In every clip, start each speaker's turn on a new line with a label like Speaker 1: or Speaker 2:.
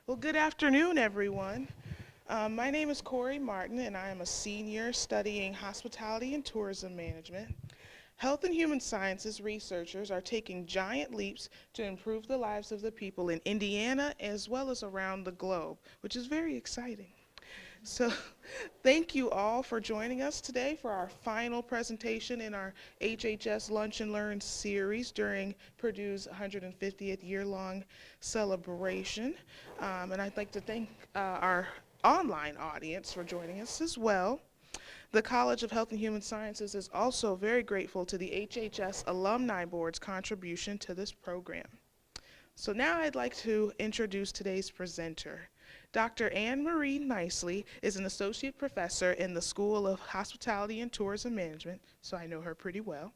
Speaker 1: Well, good afternoon, everyone. My name is Corey Martin, and I am a senior studying hospitality and tourism management. Health and human sciences researchers are taking giant leaps to improve the lives of the people in Indiana as well as around the globe, which is very exciting. So, thank you all for joining us today for our final presentation in our HHS Lunch and Learn series during Purdue's 150th year-long celebration. And I'd like to thank our online audience for joining us as well. The College of Health and Human Sciences is also very grateful to the HHS Alumni Board's contribution to this program. So now I'd like to introduce today's presenter. Dr. Annmarie Nicely is an associate professor in the School of Hospitality and Tourism Management, so I know her pretty well.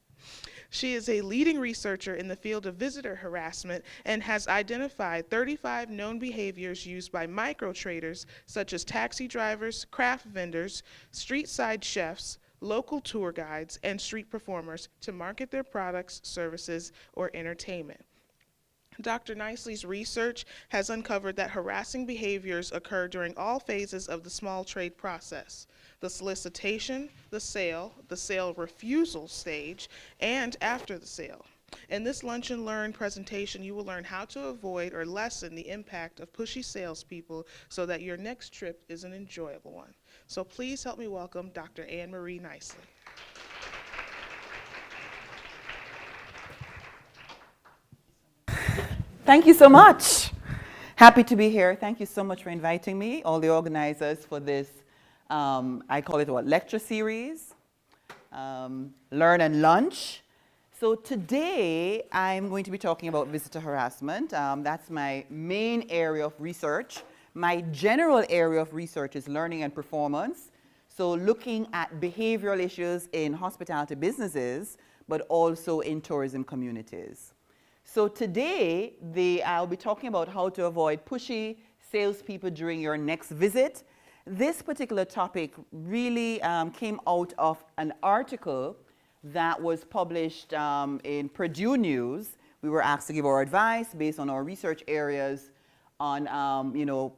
Speaker 1: She is a leading researcher in the field of visitor harassment and has identified 35 known behaviors used by micro-traders such as taxi drivers, craft vendors, street-side chefs, local tour guides, and street performers to market their products, services, or entertainment. Dr. Nicely's research has uncovered that harassing behaviors occur during all phases of the small trade process: the solicitation, the sale refusal stage, and after the sale. In this Lunch and Learn presentation, you will learn how to avoid or lessen the impact of pushy salespeople so that your next trip is an enjoyable one. So please help me welcome Dr. Annmarie Nicely.
Speaker 2: Thank you so much. Happy to be here. Thank you so much for inviting me, all the organizers, for this, I call it what, lecture series, Learn and Lunch. So today I'm going to be talking about visitor harassment. That's my main area of research. My general area of research is learning and performance. So looking at behavioral issues in hospitality businesses, but also in tourism communities. So today, I'll be talking about how to avoid pushy salespeople during your next visit. This particular topic really came out of an article that was published in Purdue News. We were asked to give our advice based on our research areas on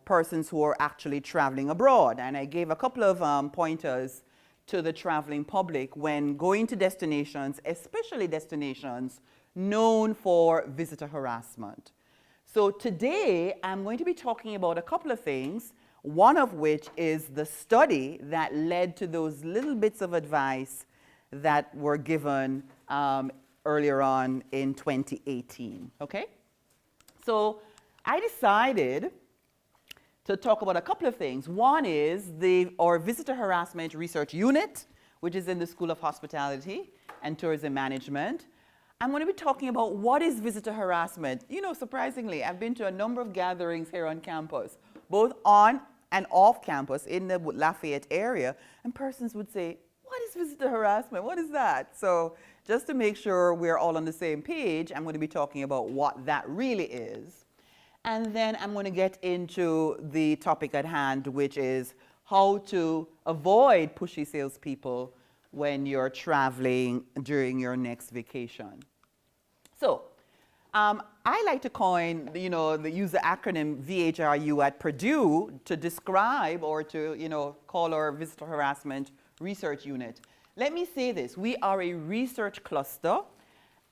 Speaker 2: persons who are actually traveling abroad. And I gave a couple of pointers to the traveling public when going to destinations, especially destinations known for visitor harassment. So today I'm going to be talking about a couple of things, one of which is the study that led to those little bits of advice that were given earlier on in 2018, okay? So I decided to talk about a couple of things. One is our visitor harassment research unit, which is in the School of Hospitality and Tourism Management. I'm going to be talking about what is visitor harassment. You know, surprisingly, I've been to a number of gatherings here on campus, both on and off campus in the Lafayette area, and persons would say, what is visitor harassment? What is that? So just to make sure we're all on the same page, I'm going to be talking about what that really is. And then I'm going to get into the topic at hand, which is how to avoid pushy salespeople when you're traveling during your next vacation. So I like to coin, use the acronym VHRU at Purdue to describe or to, call our visitor harassment research unit. Let me say this, we are a research cluster,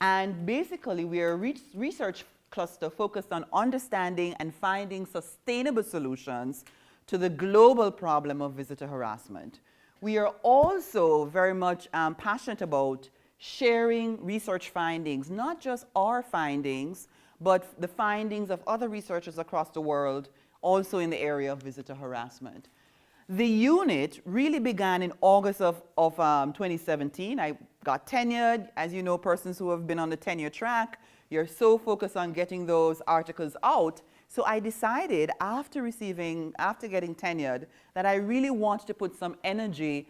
Speaker 2: and basically we are a research cluster focused on understanding and finding sustainable solutions to the global problem of visitor harassment. We are also very much passionate about sharing research findings, not just our findings, but the findings of other researchers across the world, also in the area of visitor harassment. The unit really began in August of 2017. I got tenured. As you know, persons who have been on the tenure track, you're so focused on getting those articles out. So I decided after getting tenured that I really wanted to put some energy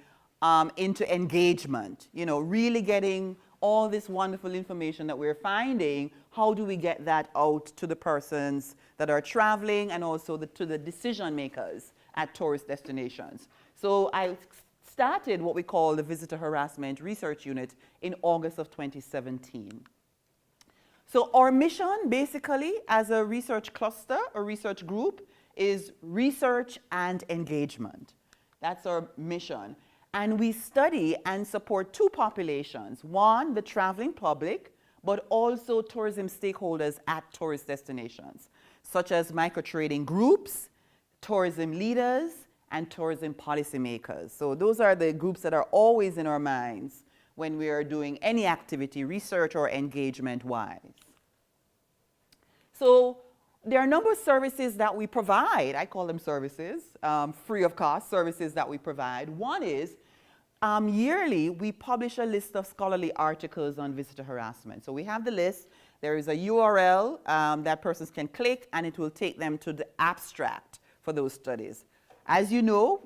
Speaker 2: into engagement, really getting all this wonderful information that we're finding. How do we get that out to the persons that are traveling and also to the decision makers at tourist destinations? So I started what we call the Visitor Harassment Research Unit in August of 2017. So our mission, basically, as a research cluster, a research group, is research and engagement. That's our mission. And we study and support two populations. One, the traveling public, but also tourism stakeholders at tourist destinations, such as micro-trading groups, tourism leaders, and tourism policymakers. So those are the groups that are always in our minds when we are doing any activity, research or engagement-wise. So there are a number of services that we provide. I call them services, free of cost services that we provide. One is yearly we publish a list of scholarly articles on visitor harassment. So we have the list. There is a URL that persons can click, and it will take them to the abstract for those studies. As you know,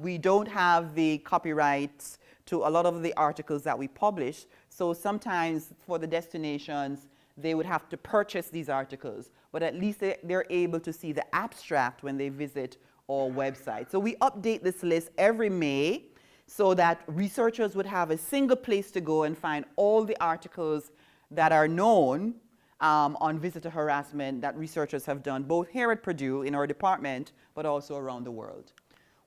Speaker 2: we don't have the copyrights to a lot of the articles that we publish. So sometimes for the destinations, they would have to purchase these articles, but at least they're able to see the abstract when they visit our website. So we update this list every May so that researchers would have a single place to go and find all the articles that are known on visitor harassment that researchers have done, both here at Purdue in our department, but also around the world.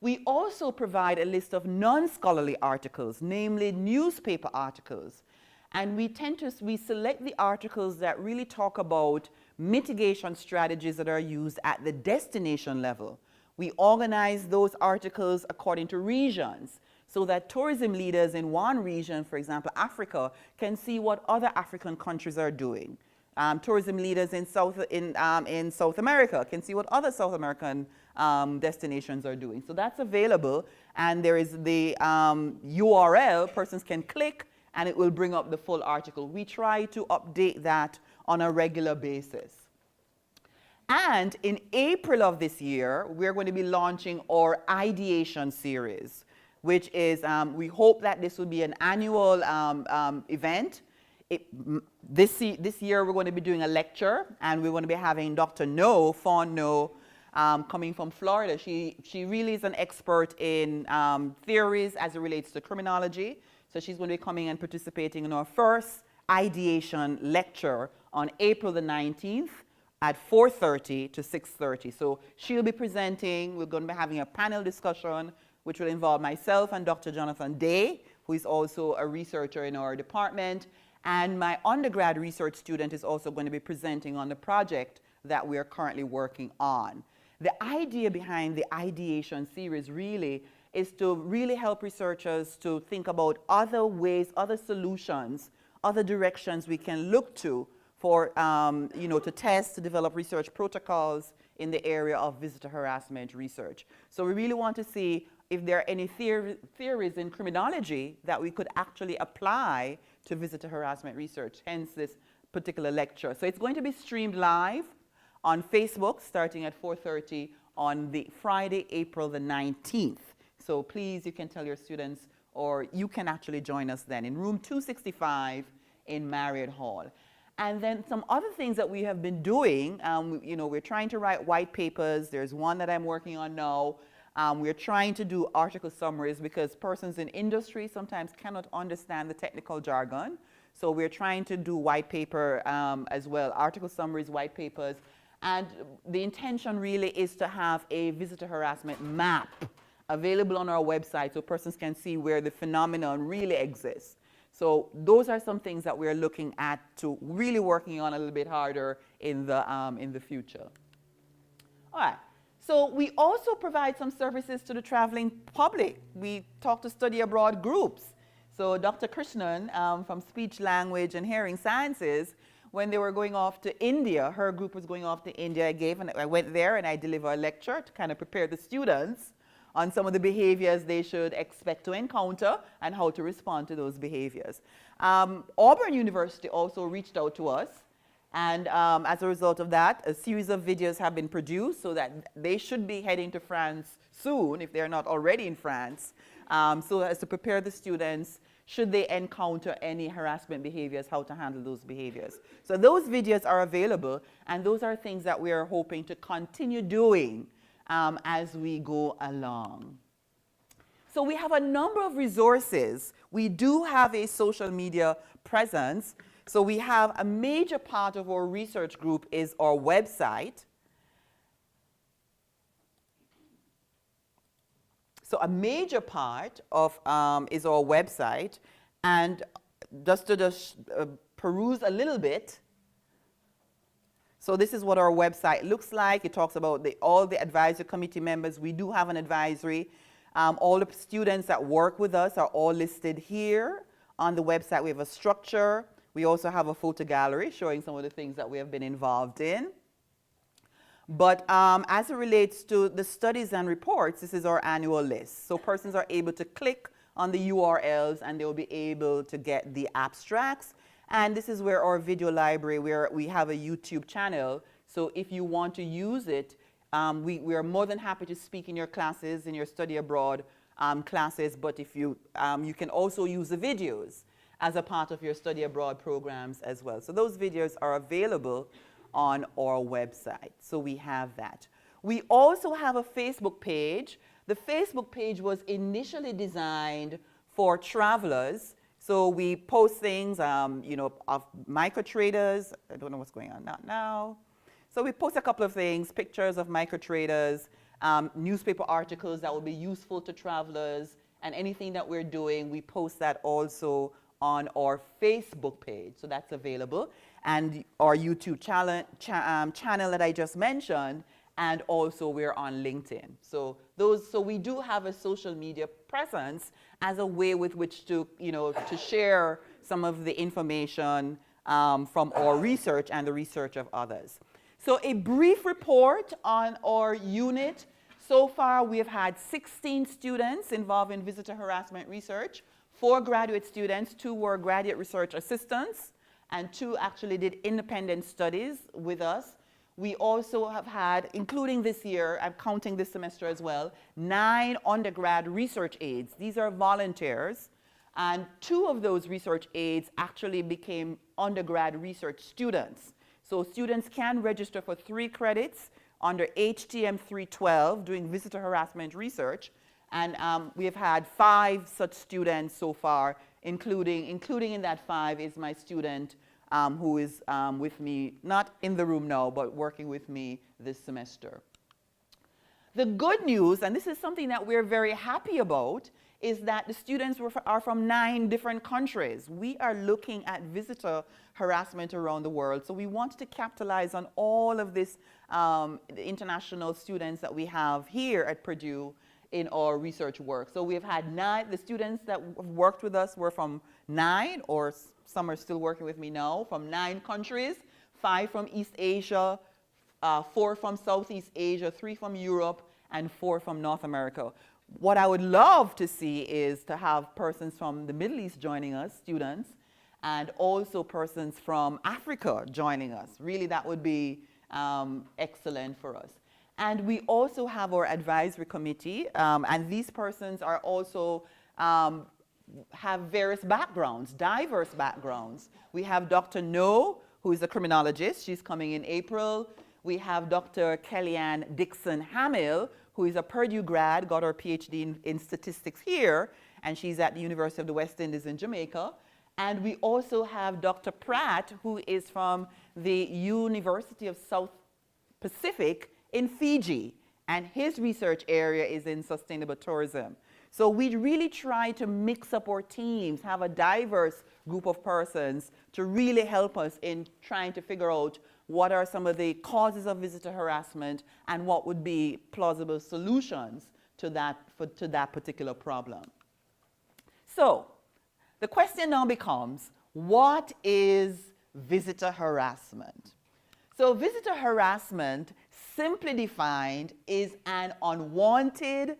Speaker 2: We also provide a list of non-scholarly articles, namely newspaper articles. And we select the articles that really talk about mitigation strategies that are used at the destination level. We organize those articles according to regions so that tourism leaders in one region, for example, Africa, can see what other African countries are doing. Tourism leaders in South America can see what other South American destinations are doing. So that's available, and there is the URL, persons can click, and it will bring up the full article. We try to update that on a regular basis. And in April of this year, we're going to be launching our ideation series, which is, we hope that this will be an annual event. This year we're going to be doing a lecture, and we're going to be having Dr. Fawn No, coming from Florida. She really is an expert in theories as it relates to criminology. So she's going to be coming and participating in our first ideation lecture on April the 19th at 4:30 to 6:30. So she'll be presenting. We're going to be having a panel discussion, which will involve myself and Dr. Jonathan Day, who is also a researcher in our department. And my undergrad research student is also going to be presenting on the project that we are currently working on. The idea behind the ideation series really is to really help researchers to think about other ways, other solutions, other directions we can look to for, to test, to develop research protocols in the area of visitor harassment research. So we really want to see if there are any theories in criminology that we could actually apply to visitor harassment research, hence this particular lecture. So it's going to be streamed live on Facebook starting at 4:30 on the Friday, April the 19th. So please, you can tell your students, or you can actually join us then in room 265 in Marriott Hall. And then some other things that we have been doing, we're trying to write white papers. There's one that I'm working on now. We're trying to do article summaries because persons in industry sometimes cannot understand the technical jargon. So we're trying to do white paper as well, article summaries, white papers. And the intention really is to have a visitor harassment map available on our website so persons can see where the phenomenon really exists. So those are some things that we're looking at to really working on a little bit harder in the future. All right. So we also provide some services to the traveling public. We talk to study abroad groups. So Dr. Krishnan from Speech, Language, and Hearing Sciences, when they were going off to India, her group was going off to India. I went there and I delivered a lecture to kind of prepare the students on some of the behaviors they should expect to encounter and how to respond to those behaviors. Auburn University also reached out to us, and as a result of that, a series of videos have been produced so that they should be heading to France soon, if they're not already in France, so as to prepare the students should they encounter any harassment behaviors, how to handle those behaviors. So those videos are available, and those are things that we are hoping to continue doing as we go along. So we have a number of resources. We do have a social media presence. So we have a major part of our research group is our website. So a major part of is our website, and just to peruse a little bit. So this is what our website looks like. It talks about all the advisory committee members. We do have an advisory. All the students that work with us are all listed here on the website. We have a structure. We also have a photo gallery showing some of the things that we have been involved in. But as it relates to the studies and reports, this is our annual list. So persons are able to click on the URLs and they will be able to get the abstracts. And this is where our video library, where we have a YouTube channel. So if you want to use it, we are more than happy to speak in your classes, in your study abroad classes. But if you can also use the videos as a part of your study abroad programs as well. So those videos are available on our website. So we have that. We also have a Facebook page. The Facebook page was initially designed for travelers. So we post things, you know, of micro traders. I don't know what's going on now. So we post a couple of things, pictures of micro traders, newspaper articles that will be useful to travelers, and anything that we're doing, we post that also on our Facebook page. So that's available. And our YouTube channel that I just mentioned, and also we're on LinkedIn. So we do have a social media presence as a way with which to, you know, to share some of the information from our research and the research of others. So a brief report on our unit. So far we have had 16 students involved in visitor harassment research, 4 graduate students, 2 were graduate research assistants, and 2 actually did independent studies with us. We also have had, including this year, I'm counting this semester as well, 9 undergrad research aides. These are volunteers, and 2 of those research aides actually became undergrad research students. So students can register for 3 credits under HTM 312 doing visitor harassment research, and we have had 5 such students so far, including in that 5 is my student who is with me, not in the room now, but working with me this semester. The good news, and this is something that we're very happy about, is that the students are from 9 different countries. We are looking at visitor harassment around the world, so we want to capitalize on all of this the international students that we have here at Purdue in our research work. So we've had 9, the students that have worked with us were from 9, or some are still working with me now, from 9 countries, 5 from East Asia, 4 from Southeast Asia, 3 from Europe, and 4 from North America. What I would love to see is to have persons from the Middle East joining us, students, and also persons from Africa joining us. Really, that would be excellent for us. And we also have our advisory committee, and these persons are also have various backgrounds, diverse backgrounds. We have Dr. No, who is a criminologist. She's coming in April. We have Dr. Kellyanne Dixon Hamill, who is a Purdue grad, got her PhD in statistics here, and she's at the University of the West Indies in Jamaica. And we also have Dr. Pratt, who is from the University of South Pacific in Fiji, and his research area is in sustainable tourism. So we really try to mix up our teams, have a diverse group of persons to really help us in trying to figure out what are some of the causes of visitor harassment and what would be plausible solutions to that particular problem. So the question now becomes, what is visitor harassment? So visitor harassment, simply defined, is an unwanted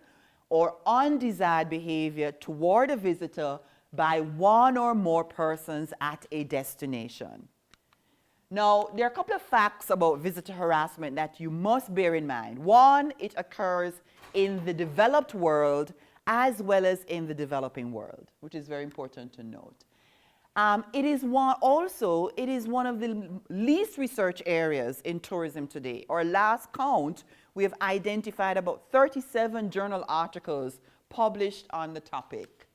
Speaker 2: or undesired behavior toward a visitor by one or more persons at a destination. Now, there are a couple of facts about visitor harassment that you must bear in mind. One, it occurs in the developed world as well as in the developing world, which is very important to note. It is one of the least researched areas in tourism today. Our last count, we have identified about 37 journal articles published on the topic.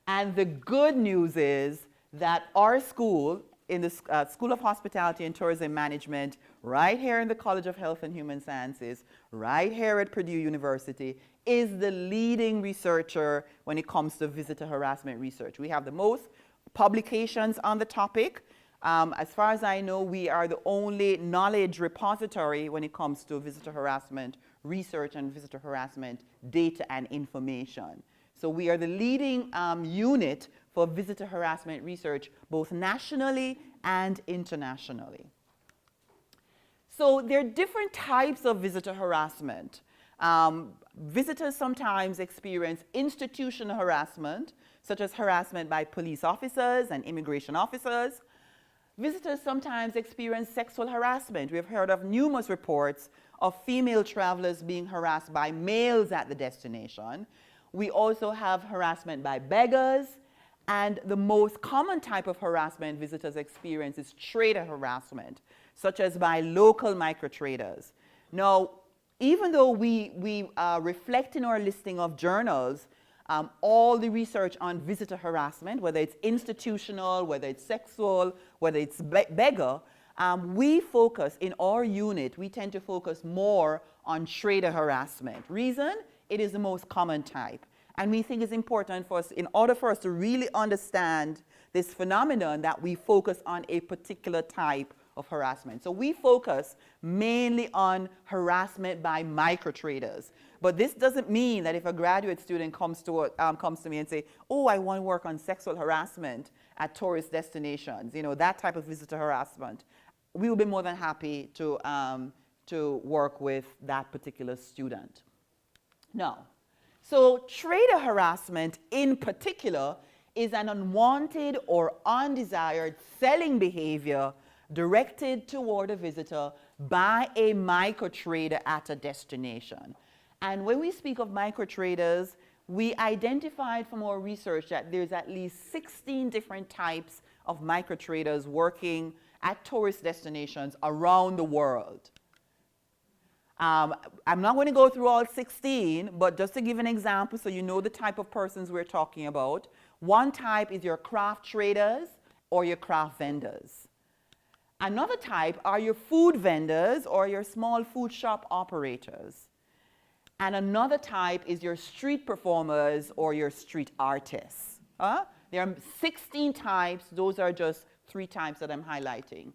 Speaker 2: And the good news is that our school, in the School of Hospitality and Tourism Management, right here in the College of Health and Human Sciences, right here at Purdue University, is the leading researcher when it comes to visitor harassment research. We have the most publications on the topic. As far as I know, we are the only knowledge repository when it comes to visitor harassment research and visitor harassment data and information. So we are the leading unit for visitor harassment research, both nationally and internationally. So there are different types of visitor harassment. Visitors sometimes experience institutional harassment, such as harassment by police officers and immigration officers. Visitors sometimes experience sexual harassment. We've heard of numerous reports of female travelers being harassed by males at the destination. We also have harassment by beggars, and the most common type of harassment visitors experience is trader harassment, such as by local microtraders. Now, even though we reflect in our listing of journals all the research on visitor harassment, whether it's institutional, whether it's sexual, whether it's beggar, we focus in our unit, we tend to focus more on trader harassment. Reason? It is the most common type. And we think it's important for us, in order for us to really understand this phenomenon, that we focus on a particular type of harassment. So we focus mainly on harassment by microtraders. But this doesn't mean that if a graduate student comes to me and say, oh, I want to work on sexual harassment at tourist destinations, you know, that type of visitor harassment, we will be more than happy to work with that particular student. Now, so trader harassment in particular is an unwanted or undesired selling behavior directed toward a visitor by a microtrader at a destination. And when we speak of microtraders, we identified from our research that there's at least 16 different types of microtraders working at tourist destinations around the world. I'm not going to go through all 16, but just to give an example so you know the type of persons we're talking about. One type is your craft traders or your craft vendors. Another type are your food vendors or your small food shop operators. And another type is your street performers or your street artists. There are 16 types. Those are just 3 types that I'm highlighting.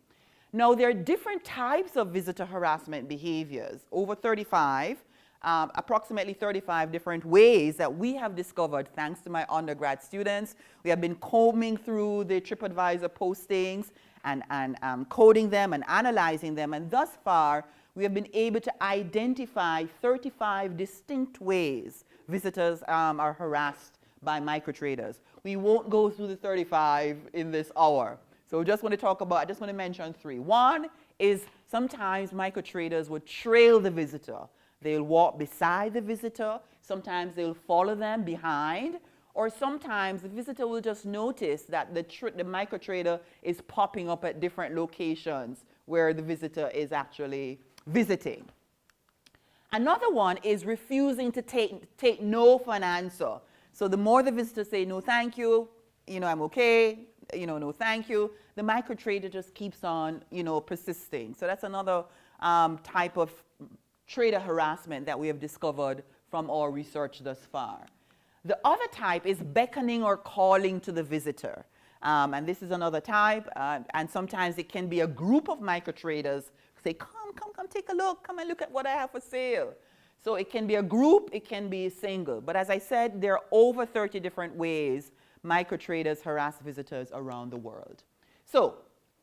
Speaker 2: Now, there are different types of visitor harassment behaviors, over 35, approximately 35 different ways that we have discovered thanks to my undergrad students. We have been combing through the TripAdvisor postings and coding them and analyzing them. And thus far, we have been able to identify 35 distinct ways visitors are harassed by microtraders. We won't go through the 35 in this hour. So I just want to mention 3. One is sometimes microtraders would trail the visitor. They'll walk beside the visitor. Sometimes they'll follow them behind. Or sometimes the visitor will just notice that the microtrader is popping up at different locations where the visitor is actually visiting. Another one is refusing to take no for an answer. So the more the visitors say, no, thank you, I'm okay, no, thank you, the microtrader just keeps on, persisting. So that's another type of trader harassment that we have discovered from our research thus far. The other type is beckoning or calling to the visitor. And this is another type. And sometimes it can be a group of microtraders say, come, take a look. Come and look at what I have for sale. So it can be a group, it can be single. But as I said, there are over 30 different ways microtraders harass visitors around the world. So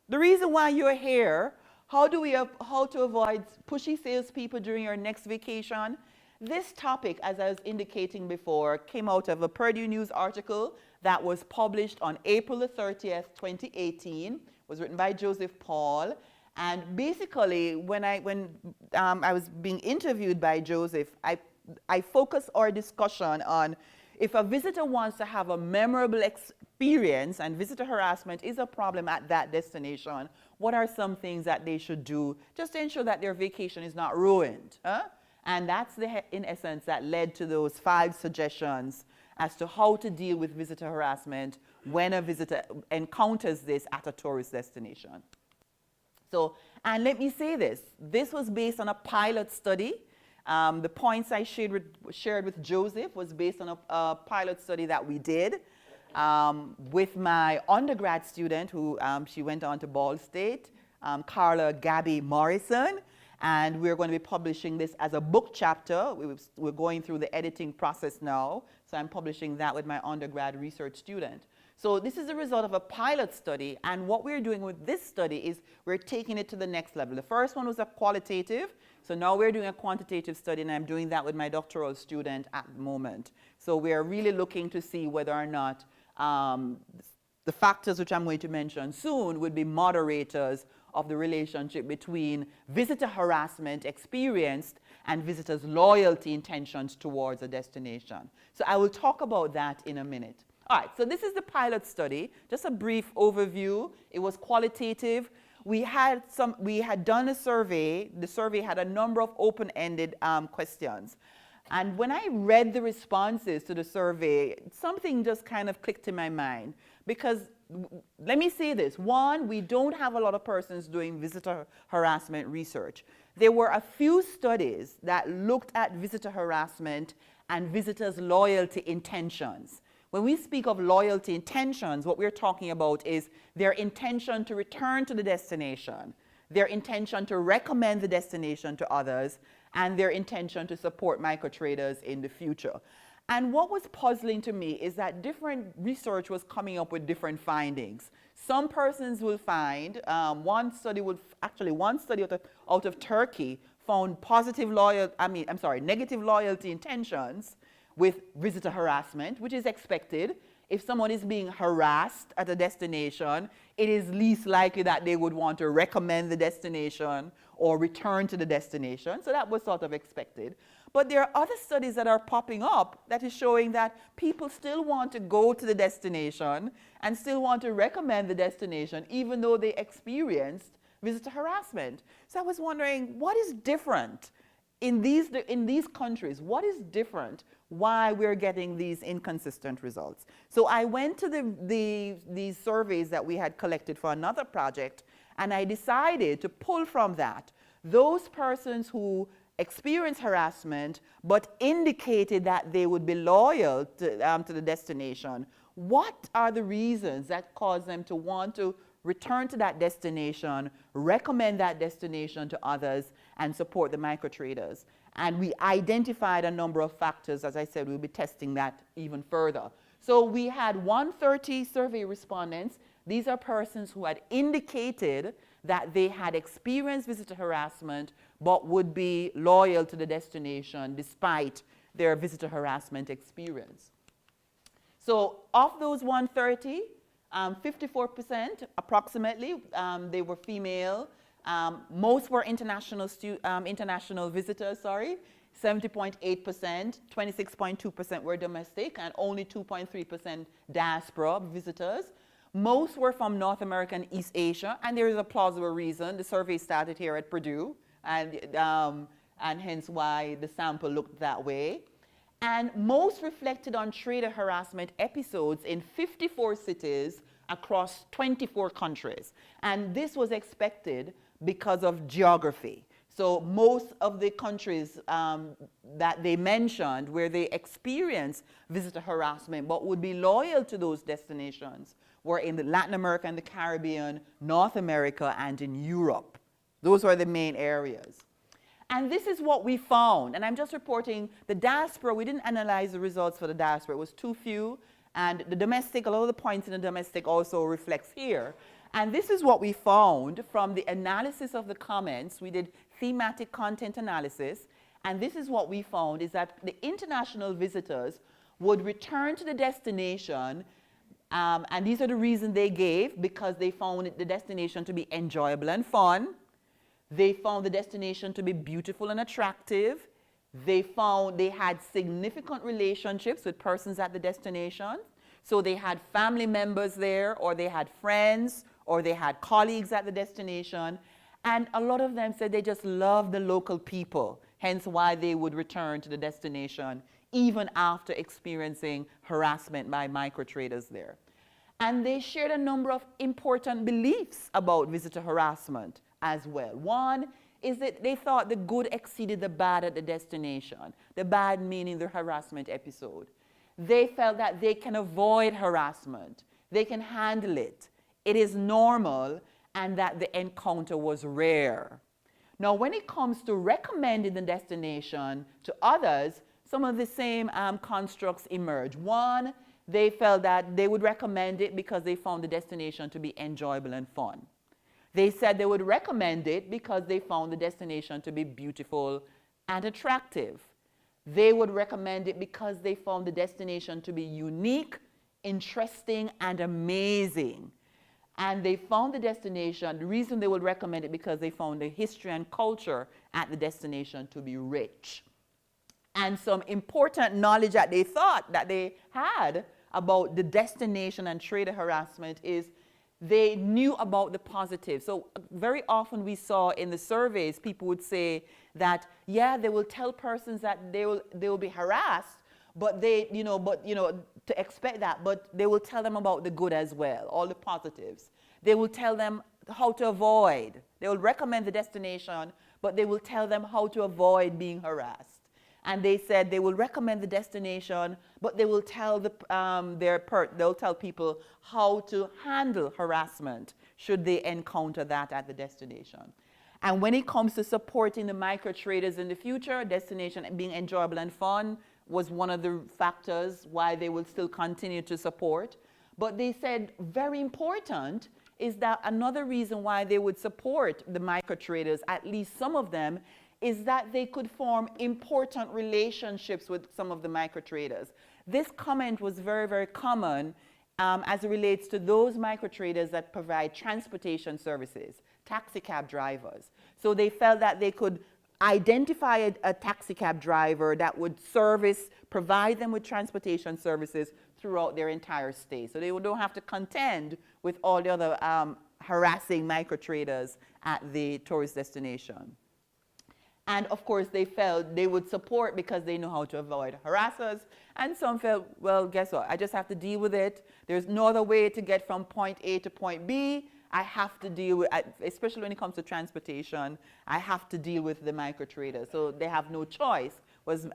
Speaker 2: the reason why you're here, how to avoid pushy salespeople during your next vacation? This topic, as I was indicating before, came out of a Purdue News article that was published on April the 30th, 2018. It was written by Joseph Paul. And basically, when I was being interviewed by Joseph, I focused our discussion on if a visitor wants to have a memorable experience and visitor harassment is a problem at that destination, what are some things that they should do just to ensure that their vacation is not ruined? And that's, in essence, that led to those 5 suggestions as to how to deal with visitor harassment when a visitor encounters this at a tourist destination. So, and let me say this was based on a pilot study. The points I shared with Joseph was based on a pilot study that we did with my undergrad student who she went on to Ball State, Carla Gabby Morrison. And we're going to be publishing this as a book chapter. We're going through the editing process now. So I'm publishing that with my undergrad research student. So this is a result of a pilot study. And what we're doing with this study is we're taking it to the next level. The first one was a qualitative. So now we're doing a quantitative study, and I'm doing that with my doctoral student at the moment. So we're really looking to see whether or not the factors which I'm going to mention soon would be moderators of the relationship between visitor harassment experienced and visitors' loyalty intentions towards a destination. So I will talk about that in a minute. All right, so this is the pilot study. Just a brief overview. It was qualitative. We had done a survey. The survey had a number of open-ended questions. And when I read the responses to the survey, something just kind of clicked in my mind. Because let me say this. One, we don't have a lot of persons doing visitor harassment research. There were a few studies that looked at visitor harassment and visitors' loyalty intentions. When we speak of loyalty intentions, what we're talking about is their intention to return to the destination, their intention to recommend the destination to others, and their intention to support microtraders in the future. And what was puzzling to me is that different research was coming up with different findings. Some persons will find, one study out of Turkey found negative loyalty intentions with visitor harassment, which is expected. If someone is being harassed at a destination, it is least likely that they would want to recommend the destination or return to the destination. So that was sort of expected. But there are other studies that are popping up that is showing that people still want to go to the destination and still want to recommend the destination even though they experienced visitor harassment. So I was wondering, what is different in these countries? What is different? Why we're getting these inconsistent results? So I went to these surveys that we had collected for another project, and I decided to pull from that those persons who experienced harassment but indicated that they would be loyal to the destination. What are the reasons that cause them to want to return to that destination, recommend that destination to others, and support the microtraders? And we identified a number of factors. As I said, we'll be testing that even further. So we had 130 survey respondents. These are persons who had indicated that they had experienced visitor harassment but would be loyal to the destination despite their visitor harassment experience. So of those 130, 54% approximately, they were female. Most were international visitors, 70.8%, 26.2% were domestic, and only 2.3% diaspora visitors. Most were from North America and East Asia, and there is a plausible reason. The survey started here at Purdue, and hence why the sample looked that way. And most reflected on trader harassment episodes in 54 cities across 24 countries. And this was expected because of geography. So most of the countries that they mentioned where they experienced visitor harassment but would be loyal to those destinations were in the Latin America and the Caribbean, North America, and in Europe. Those were the main areas. And this is what we found. And I'm just reporting the diaspora. We didn't analyze the results for the diaspora. It was too few. And the domestic, a lot of the points in the domestic also reflects here. And this is what we found from the analysis of the comments. We did thematic content analysis. And this is what we found is that the international visitors would return to the destination. And these are the reasons they gave, because they found the destination to be enjoyable and fun. They found the destination to be beautiful and attractive. They found they had significant relationships with persons at the destination. So they had family members there, or they had friends, or they had colleagues at the destination. And a lot of them said they just loved the local people, hence why they would return to the destination even after experiencing harassment by microtraders there. And they shared a number of important beliefs about visitor harassment as well. One is that they thought the good exceeded the bad at the destination. The bad meaning the harassment episode. They felt that they can avoid harassment. They can handle it. It is normal, and that the encounter was rare. Now, when it comes to recommending the destination to others, some of the same constructs emerge. One, they felt that they would recommend it because they found the destination to be enjoyable and fun. They said they would recommend it because they found the destination to be beautiful and attractive. They would recommend it because they found the destination to be unique, interesting, and amazing. And they found the destination, the reason they would recommend it because they found the history and culture at the destination to be rich. And some important knowledge that they thought that they had about the destination and trader harassment is they knew about the positive. So very often we saw in the surveys, people would say that, yeah, they will tell persons that they will be harassed, but to expect that, but they will tell them about the good as well, all the positives. They will tell them how to avoid. They will recommend the destination, but they will tell them how to avoid being harassed. And they said they will recommend the destination, but they will tell they'll tell people how to handle harassment should they encounter that at the destination. And when it comes to supporting the micro traders in the future, destination being enjoyable and fun was one of the factors why they will still continue to support. But they said very important is that another reason why they would support the micro traders, at least some of them, is that they could form important relationships with some of the micro traders. This comment was very, very common as it relates to those micro traders that provide transportation services, taxi cab drivers. So they felt that they could identify a taxi cab driver that would provide them with transportation services throughout their entire stay. So they don't have to contend with all the other harassing micro traders at the tourist destination. And of course, they felt they would support because they know how to avoid harassers. And some felt, well, guess what? I just have to deal with it. There's no other way to get from point A to point B. I have to deal with, especially when it comes to transportation, I have to deal with the micro traders. So they have no choice was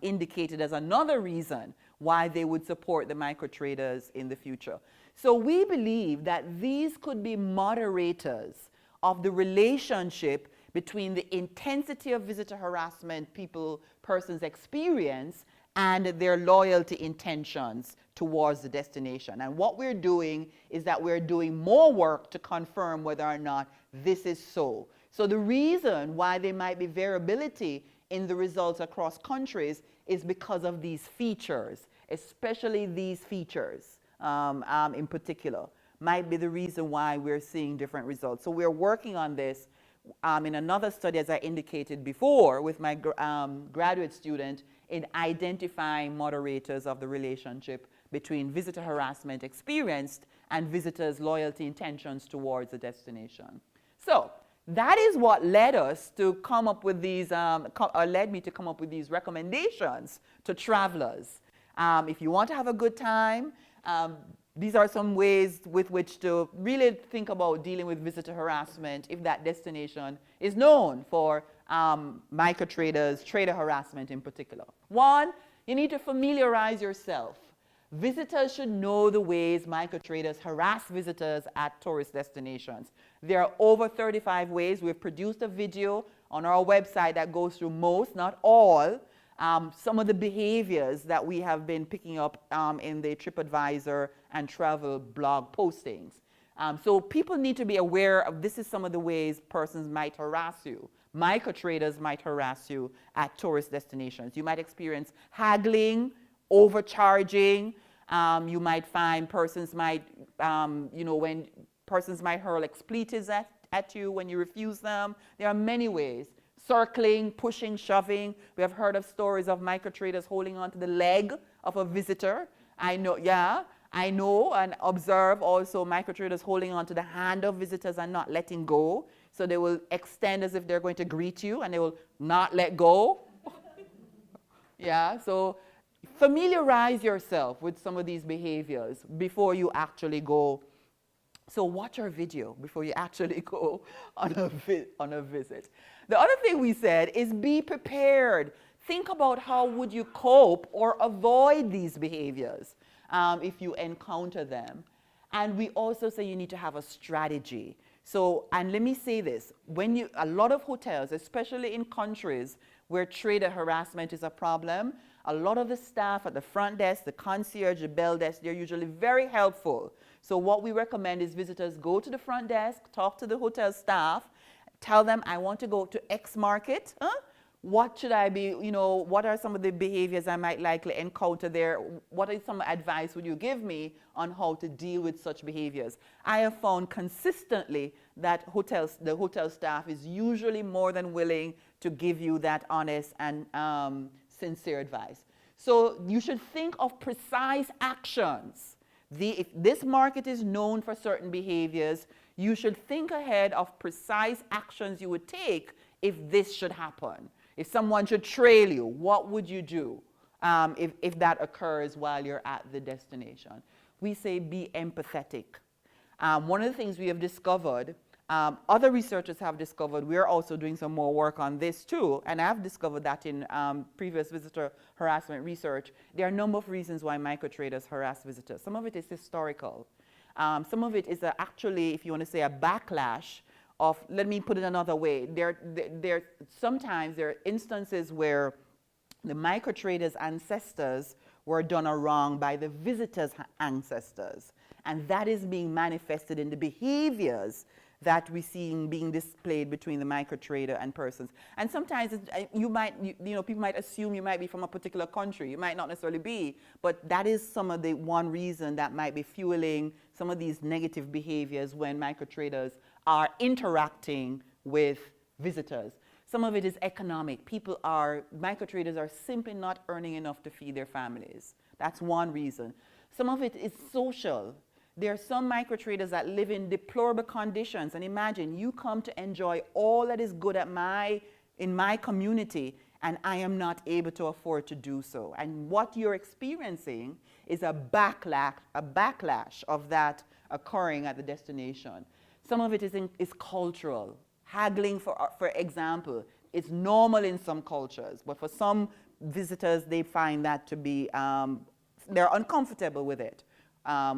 Speaker 2: indicated as another reason why they would support the micro traders in the future. So we believe that these could be moderators of the relationship between the intensity of visitor harassment persons experience and their loyalty intentions towards the destination. And what we're doing is that we're doing more work to confirm whether or not this is so. So the reason why there might be variability in the results across countries is because of these features, especially these features in particular, might be the reason why we're seeing different results. So we're working on this in another study, as I indicated before, with my graduate student in identifying moderators of the relationship between visitor harassment experienced and visitors' loyalty intentions towards the destination. So that is what led us to come up with these, led me to come up with these recommendations to travelers. If you want to have a good time, these are some ways with which to really think about dealing with visitor harassment if that destination is known for micro traders, trader harassment in particular. One, you need to familiarize yourself. Visitors should know the ways micro traders harass visitors at tourist destinations. There are over 35 ways. We've produced a video on our website that goes through most, not all, some of the behaviors that we have been picking up in the TripAdvisor and travel blog postings. So people need to be aware of this is some of the ways persons might harass you. Micro traders might harass you at tourist destinations. You might experience haggling, overcharging. You might find persons might, when persons might hurl expletives at you when you refuse them. There are many ways. Circling, pushing, shoving. We have heard of stories of micro traders holding onto the leg of a visitor. I know and observe also micro traders holding onto the hand of visitors and not letting go. So they will extend as if they're going to greet you and they will not let go. Yeah, so familiarize yourself with some of these behaviors before you actually go So watch our video before you actually go on a visit. The other thing we said is be prepared. Think about how would you cope or avoid these behaviors if you encounter them. And we also say you need to have a strategy. So, and let me say this, a lot of hotels, especially in countries where trader harassment is a problem, a lot of the staff at the front desk, the concierge, the bell desk, they're usually very helpful. So what we recommend is visitors go to the front desk, talk to the hotel staff, tell them, I want to go to X market. What should I be, what are some of the behaviors I might likely encounter there? What is some advice would you give me on how to deal with such behaviors? I have found consistently that the hotel staff is usually more than willing to give you that honest and sincere advice. So you should think of precise actions. If this market is known for certain behaviors, you should think ahead of precise actions you would take if this should happen. If someone should trail you, what would you do if that occurs while you're at the destination? We say be empathetic. One of the things we have discovered, other researchers have discovered, we're also doing some more work on this too, and I've discovered that in previous visitor harassment research, there are a number of reasons why microtraders harass visitors. Some of it is historical. Some of it is actually, if you want to say, a backlash of, let me put it another way, sometimes there are instances where the microtraders' ancestors were done wrong by the visitors' ancestors. And that is being manifested in the behaviors that we're seeing being displayed between the microtrader and persons. And sometimes people might assume you might be from a particular country. You might not necessarily be, but that is some of the one reason that might be fueling some of these negative behaviors when microtraders are interacting with visitors. Some of it is economic. Microtraders are simply not earning enough to feed their families. That's one reason. Some of it is social. There are some microtraders that live in deplorable conditions. And imagine, you come to enjoy all that is good in my community, and I am not able to afford to do so. And what you're experiencing is a backlash of that occurring at the destination. Some of it is cultural. Haggling, for example, is normal in some cultures, but for some visitors, they find that to be, they're uncomfortable with it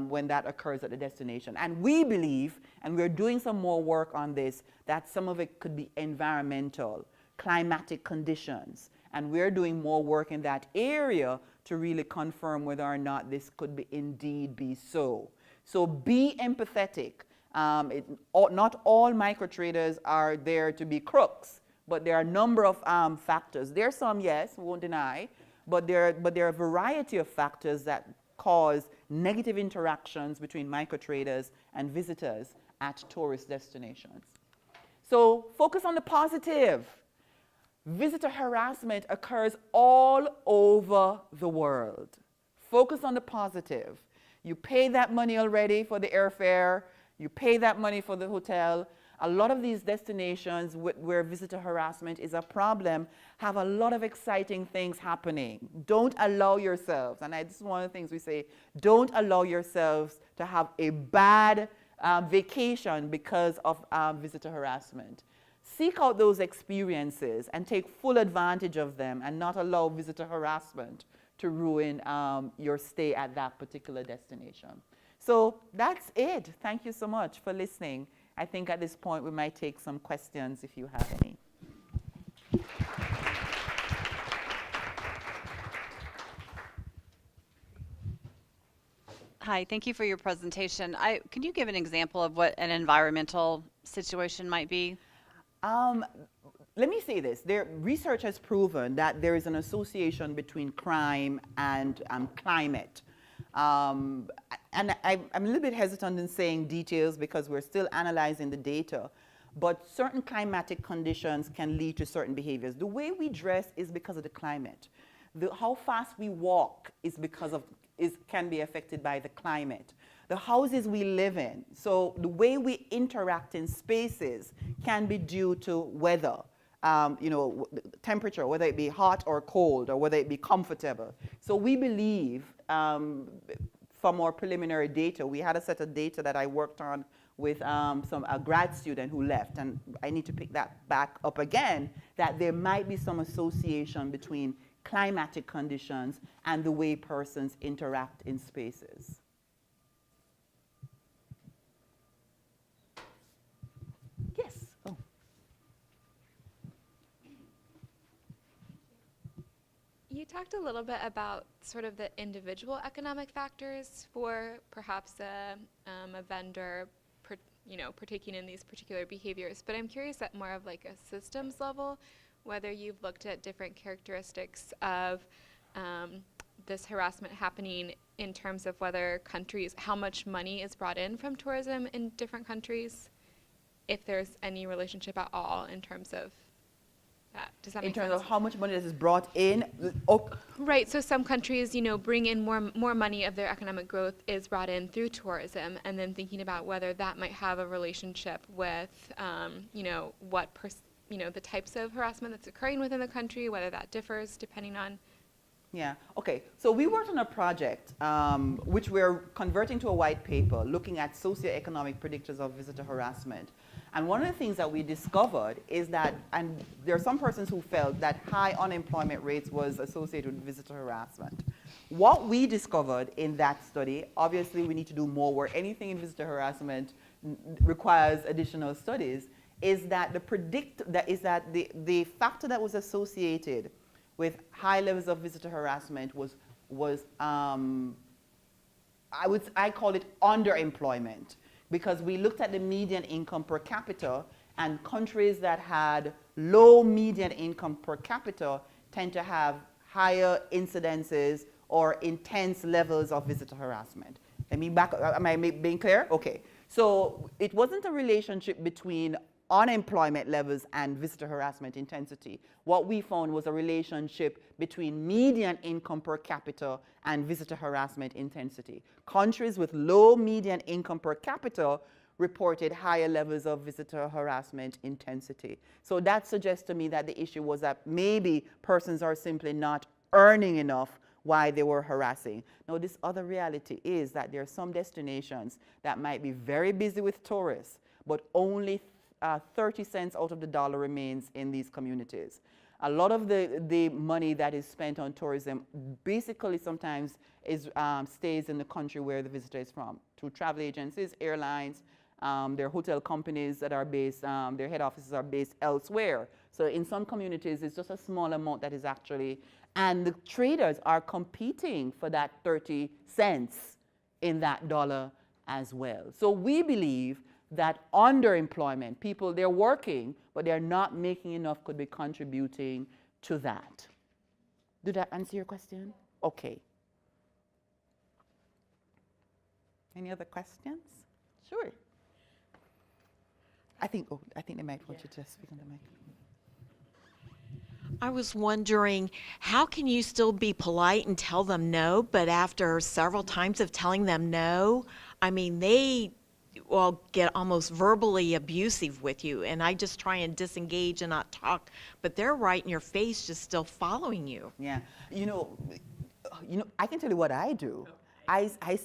Speaker 2: when that occurs at the destination. And we believe, and we're doing some more work on this, that some of it could be environmental, climatic conditions. And we're doing more work in that area to really confirm whether or not this could indeed be so. So be empathetic. Not all microtraders are there to be crooks, but there are a number of factors. There are some, yes, we won't deny, but there are a variety of factors that cause negative interactions between microtraders and visitors at tourist destinations. So focus on the positive. Visitor harassment occurs all over the world. Focus on the positive. You pay that money already for the airfare. You pay that money for the hotel. A lot of these destinations where visitor harassment is a problem have a lot of exciting things happening. Don't allow yourselves, and this is one of the things we say, don't allow yourselves to have a bad vacation because of visitor harassment. Seek out those experiences and take full advantage of them and not allow visitor harassment to ruin your stay at that particular destination. So that's it. Thank you so much for listening. I think at this point we might take some questions if you have any.
Speaker 3: Hi, thank you for your presentation. Can you give an example of what an environmental situation might be?
Speaker 2: Let me say this. Research has proven that there is an association between crime and climate. And I'm a little bit hesitant in saying details because we're still analyzing the data, but certain climatic conditions can lead to certain behaviors. The way we dress is because of the climate. How fast we walk can be affected by the climate. The houses we live in, so the way we interact in spaces can be due to weather. Temperature, whether it be hot or cold, or whether it be comfortable. So we believe, for more preliminary data. We had a set of data that I worked on with a grad student who left, and I need to pick that back up again, that there might be some association between climatic conditions and the way persons interact in spaces. Yes. Oh.
Speaker 4: You talked a little bit about sort of the individual economic factors for perhaps a vendor, partaking in these particular behaviors. But I'm curious at more of like a systems level, whether you've looked at different characteristics of this harassment happening in terms of whether countries, how much money is brought in from tourism in different countries, if there's any relationship at all in terms of that. Does that make sense?
Speaker 2: In terms of how much money is brought in?
Speaker 4: Right, so some countries, bring in more money of their economic growth is brought in through tourism, and then thinking about whether that might have a relationship with, the types of harassment that's occurring within the country, whether that differs depending on.
Speaker 2: Yeah, okay. So we worked on a project which we're converting to a white paper looking at socioeconomic predictors of visitor harassment. And one of the things that we discovered is that, and there are some persons who felt that high unemployment rates was associated with visitor harassment. What we discovered in that study, obviously we need to do more work. Anything in visitor harassment requires additional studies, is that the factor that was associated with high levels of visitor harassment was I call it underemployment, because we looked at the median income per capita, and countries that had low median income per capita tend to have higher incidences or intense levels of visitor harassment. Let me back up. Am I being clear? Okay. So it wasn't a relationship between unemployment levels and visitor harassment intensity. What we found was a relationship between median income per capita and visitor harassment intensity. Countries with low median income per capita reported higher levels of visitor harassment intensity. So that suggests to me that the issue was that maybe persons are simply not earning enough while they were harassing. Now, this other reality is that there are some destinations that might be very busy with tourists, but only 30 cents out of the dollar remains in these communities. A lot of the money that is spent on tourism basically sometimes stays in the country where the visitor is from, through travel agencies, airlines, their hotel companies that are based, their head offices are based elsewhere. So in some communities, it's just a small amount that is actually, and the traders are competing for that 30 cents in that dollar as well. So we believe that underemployment, people, they're working, but they're not making enough, could be contributing to that. Did that answer your question? Okay. Any other questions? Sure. I think they might want you to speak on the mic.
Speaker 5: I was wondering, how can you still be polite and tell them no, but after several times of telling them no, I mean, they will get almost verbally abusive with you, and I just try and disengage and not talk, but they're right in your face, just still following you.
Speaker 2: Yeah, you know, I can tell you what I do. Okay. I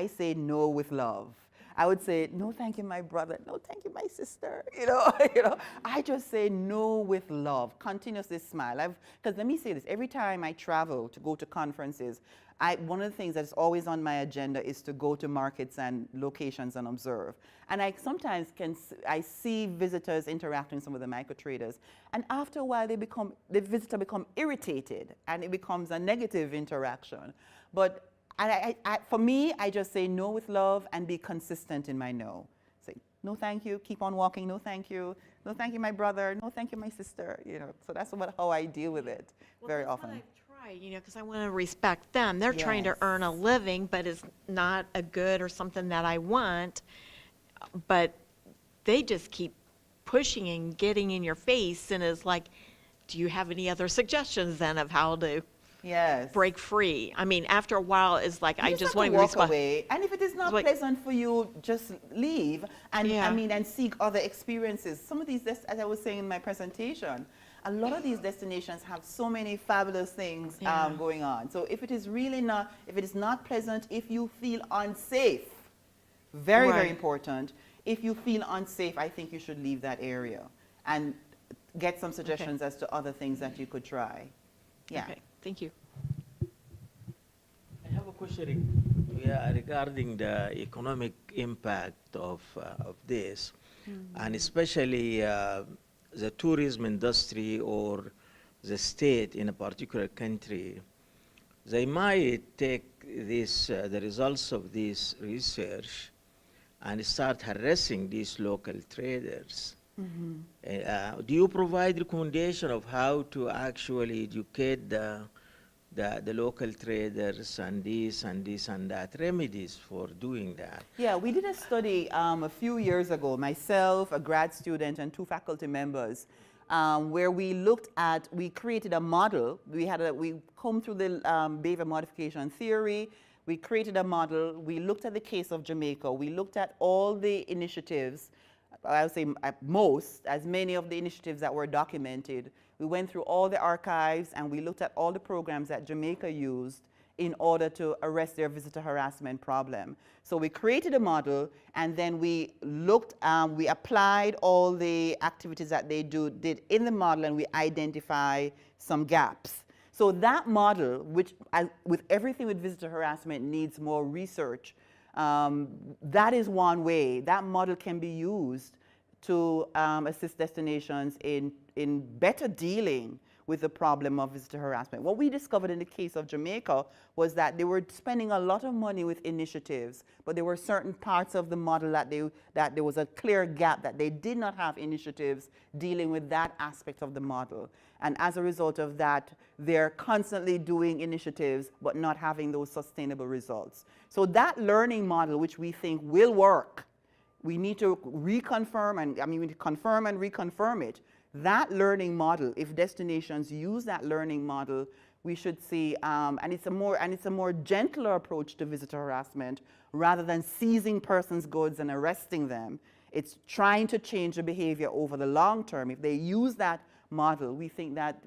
Speaker 2: say no with love. I would say, no, thank you, my brother. No, thank you, my sister. I just say no with love, continuously smile. Because let me say this, every time I travel to go to conferences, one of the things that's always on my agenda is to go to markets and locations and observe. And I sometimes I see visitors interacting with some of the micro traders, and after a while the visitor become irritated, and it becomes a negative interaction. But for me, I just say no with love and be consistent in my no. Say, no thank you, keep on walking, no thank you, my brother, no thank you, my sister, So that's how I deal with it very often.
Speaker 5: What I've tried, because I want to respect them. They're trying to earn a living, but it's not a good or something that I want, but they just keep pushing and getting in your face, and it's like, do you have any other suggestions then of how to break free? I mean, after a while, it's like I just want to
Speaker 2: walk away. And if it is not pleasant for you, just leave and and seek other experiences. Some of these, as I was saying in my presentation, a lot of these destinations have so many fabulous things
Speaker 5: Yeah.
Speaker 2: going on. So if it is really not, if it is not pleasant, if you feel unsafe, very, very
Speaker 5: Right.
Speaker 2: important. If you feel unsafe, I think you should leave that area and get some suggestions as to other things that you could try. Yeah.
Speaker 5: Okay, thank you.
Speaker 6: I have a question regarding the economic impact of this, and especially the tourism industry or the state in a particular country. They might take this, the results of this research and start harassing these local traders. Do you provide recommendation of how to actually educate the local traders and this and this and that, remedies for doing that?
Speaker 2: Yeah, we did a study a few years ago, myself, a grad student, and 2 faculty members, where we looked at, we created a model. We combed through the behavior modification theory. We created a model. We looked at the case of Jamaica. We looked at all the initiatives, I would say at most, as many of the initiatives that were documented. We went through all the archives and we looked at all the programs that Jamaica used in order to arrest their visitor harassment problem. So we created a model and then we looked, we applied all the activities that they did in the model, and we identify some gaps. So that model, which with everything with visitor harassment needs more research, that is one way. That model can be used to assist destinations in better dealing with the problem of visitor harassment. What we discovered in the case of Jamaica was that they were spending a lot of money with initiatives, but there were certain parts of the model that there was a clear gap, that they did not have initiatives dealing with that aspect of the model. And as a result of that, they're constantly doing initiatives but not having those sustainable results. So that learning model, which we think will work, we need to reconfirm, and we need to confirm and reconfirm it. That learning model, if destinations use that learning model, we should see, and it's a more gentler approach to visitor harassment, rather than seizing persons' goods and arresting them. It's trying to change the behavior over the long term. If they use that model, we think that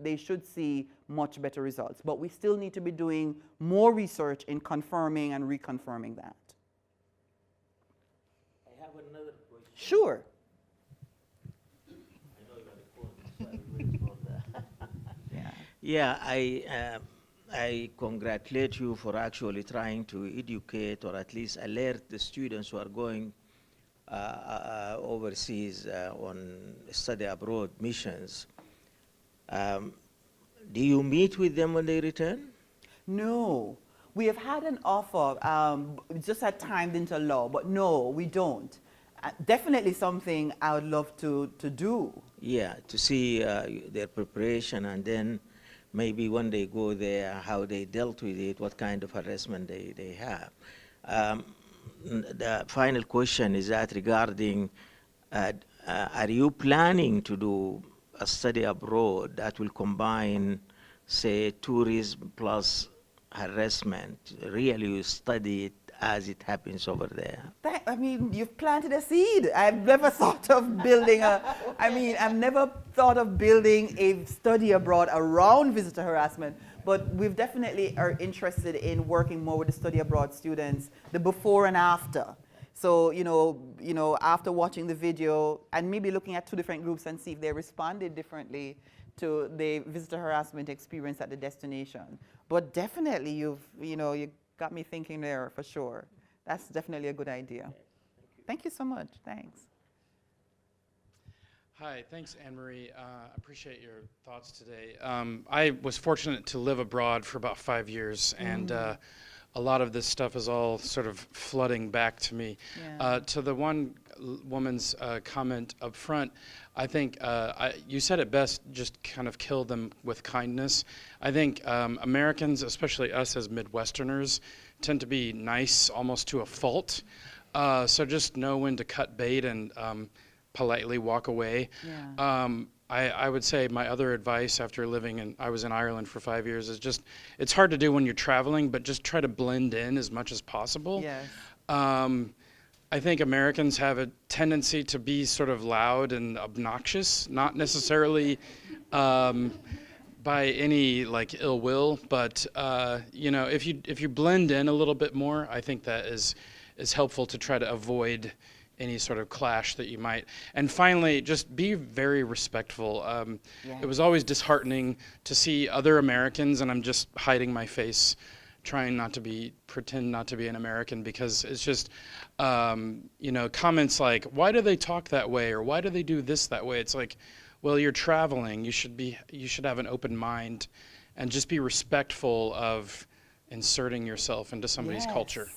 Speaker 2: they should see much better results. But we still need to be doing more research in confirming and reconfirming that.
Speaker 6: I have another question.
Speaker 2: Sure.
Speaker 6: I know you got a phone, so I'll wait for that.
Speaker 2: Yeah.
Speaker 6: Yeah, I congratulate you for actually trying to educate or at least alert the students who are going overseas on study abroad missions. Do you meet with them when they return?
Speaker 2: No. We have had an offer, just at time didn't allow, but no, we don't. Definitely something I would love to do.
Speaker 6: Yeah, to see their preparation, and then maybe when they go there, how they dealt with it, what kind of harassment they have. The final question is that regarding, are you planning to do a study abroad that will combine, say, tourism plus harassment? Really, you study it as it happens over there?
Speaker 2: You've planted a seed. I've never thought of building I've never thought of building a study abroad around visitor harassment, but we've definitely are interested in working more with the study abroad students, the before and after. So, after watching the video and maybe looking at 2 different groups and see if they responded differently to the visitor harassment experience at the destination. But definitely you got me thinking there for sure. That's definitely a good idea. Thank you so much. Thanks.
Speaker 7: Hi, thanks, Annmarie. Appreciate your thoughts today. I was fortunate to live abroad for about 5 years, and a lot of this stuff is all sort of flooding back to me.
Speaker 2: Yeah.
Speaker 7: To the one woman's comment up front, I think you said it best, just kind of kill them with kindness. I think Americans, especially us as Midwesterners, tend to be nice almost to a fault. So just know when to cut bait and politely walk away.
Speaker 2: Yeah.
Speaker 7: I would say my other advice after I was in Ireland for 5 years, is just, it's hard to do when you're traveling, but just try to blend in as much as possible.
Speaker 2: Yes.
Speaker 7: I think Americans have a tendency to be sort of loud and obnoxious, not necessarily by any like ill will, but you know, if you blend in a little bit more, I think that is helpful to try to avoid any sort of clash that you might. And finally, just be very respectful. It was always disheartening to see other Americans, and I'm just hiding my face, trying not to pretend not to be an American, because it's just, you know, comments like, why do they talk that way, or why do they do this that way? It's like, well, you're traveling. You should have an open mind, and just be respectful of inserting yourself into somebody's culture.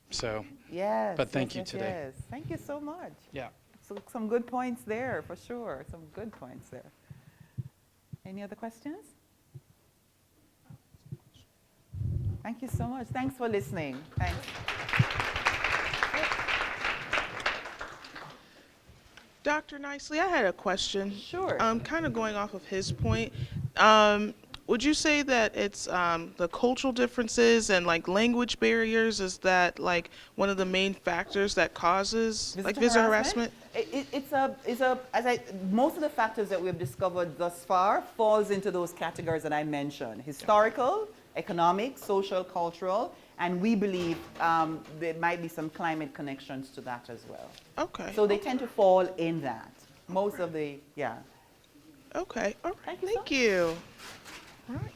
Speaker 7: So,
Speaker 2: Yes.
Speaker 7: but thank you
Speaker 2: yes,
Speaker 7: today.
Speaker 2: Yes. Thank you so much.
Speaker 7: Yeah.
Speaker 2: So some good points there, for sure. Some good points there. Any other questions? Thank you so much. Thanks for listening. Thanks.
Speaker 1: Dr. Nicely, I had a question.
Speaker 2: Sure.
Speaker 1: Kind of going off of his point. Would you say that it's the cultural differences and like language barriers, is that like one of the main factors that causes like visitor harassment?
Speaker 2: Most of the factors that we've discovered thus far falls into those categories that I mentioned: historical, economic, social, cultural, and we believe there might be some climate connections to that as well.
Speaker 1: Okay.
Speaker 2: So they tend to fall in that. Most of the, yeah.
Speaker 1: Okay. All right.
Speaker 2: Thank you so
Speaker 1: Thank you. All right.